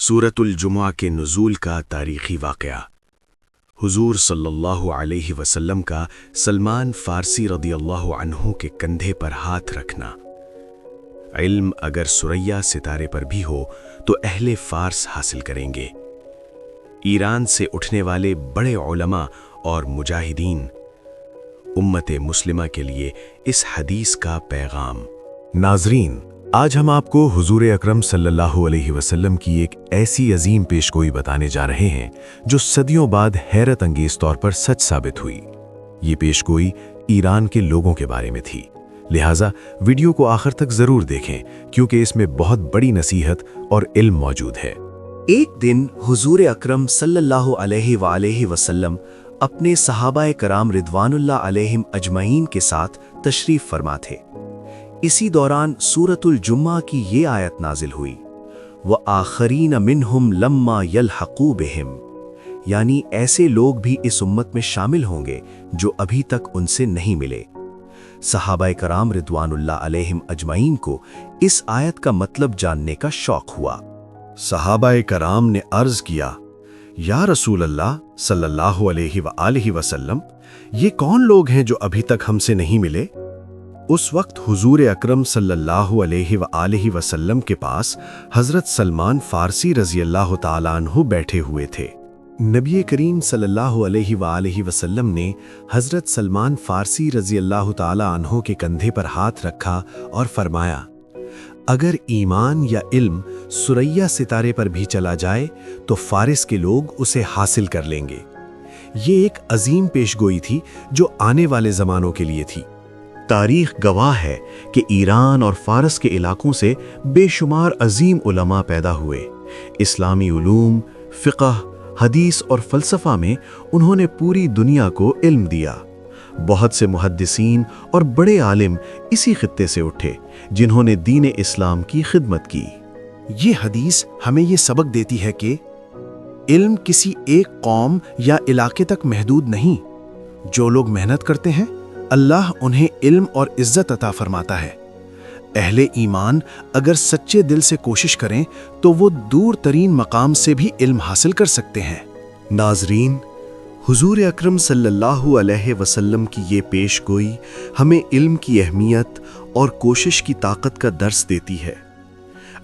सूरतुल जुमा के नुज़ूल का तारीख़ी वाक़या। हुज़ूर सल्लल्लाहु अलैहि वसल्लम का सलमान फ़ारसी रदियल्लाहु अन्हु के कंधे पर हाथ रखना। इल्म अगर सुरैया सितारे पर भी हो तो अहले फ़ारस हासिल करेंगे। ईरान से उठने वाले बड़े उलमा और मुजाहिदीन। उम्मत मुस्लिमा के लिए इस हदीस का पैगाम। नाज़रीन, आज हम आपको हुजूर अकरम सल्लल्लाहु अलैहि वसल्लम की एक ऐसी अजीम पेशगोई बताने जा रहे हैं जो सदियों बाद हैरत अंगेज तौर पर सच साबित हुई। ये पेशगोई ईरान के लोगों के बारे में थी, लिहाजा वीडियो को आखिर तक जरूर देखें क्योंकि इसमें बहुत बड़ी नसीहत और इल्म मौजूद है। एक दिन हुजूर अकरम सल्लल्लाहु अलैहि वसल्लम अपने सहाबाए कराम रिदवानुल्लाह अलैहिम अजमईन के साथ तशरीफ फरमा थे। इसी दौरान सूरतुल जुम्मा की ये आयत नाजिल हुई, व आखरीन मिनहुम लम्मा यलहक़ू बिहिम, यानी ऐसे लोग भी इस उम्मत में शामिल होंगे जो अभी तक उनसे नहीं मिले। सहाबाए कराम रिदवानुल्लाह अलैहिम अजमईन को इस आयत का मतलब जानने का शौक हुआ। सहाबाए कराम ने अर्ज किया, या रसूल अल्लाह सल्लल्लाहु अलैहि वसल्लम, ये कौन लोग हैं जो अभी तक हमसे नहीं मिले? उस वक्त हुजूर अकरम सल्लल्लाहु अलैहि वसल्लम के पास हज़रत सलमान फ़ारसी रज़ियल्लाहु ताला अन्हु बैठे हुए थे। नबी करीम सल्लल्लाहु अलैहि वसल्लम ने हज़रत सलमान फ़ारसी रज़ियल्लाहु ताला अन्हु के कंधे पर हाथ रखा और फरमाया, अगर ईमान या इल्म सुरैया सितारे पर भी चला जाए तो फ़ारिस के लोग उसे हासिल कर लेंगे। ये एक अजीम पेशगोई थी जो आने वाले ज़मानों के लिए थी। तारीख गवाह है कि ईरान और फ़ारस के इलाकों से बेशुमार अजीम उलमा पैदा हुए। इस्लामी उलूम, फ़िक़ह, हदीस और फ़लसफ़ा में उन्होंने पूरी दुनिया को इल्म दिया। बहुत से मुहद्दिसीन और बड़े आलिम इसी खित्ते से उठे जिन्होंने दीन इस्लाम की खिदमत की। ये हदीस हमें ये सबक देती है कि इल्म किसी एक कौम या इलाके तक महदूद नहीं। जो लोग मेहनत करते हैं, अल्लाह उन्हें इल्म और इज्जत अता फरमाता है। अहले ईमान अगर सच्चे दिल से कोशिश करें तो वो दूर तरीन मकाम से भी इल्म हासिल कर सकते हैं। नाज़रीन, हुजूर अकरम सल्लल्लाहु अलैहि वसल्लम की ये पेशगोई हमें इल्म की अहमियत और कोशिश की ताकत का दर्स देती है।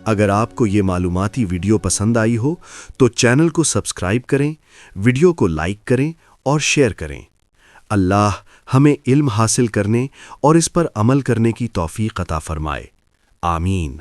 अगर आपको ये मालूमाती वीडियो पसंद आई हो तो चैनल को सब्सक्राइब करें, वीडियो को लाइक करें और शेयर करें। अल्लाह हमें इल्म हासिल करने और इस पर अमल करने की तौफीक अता फरमाए। आमीन।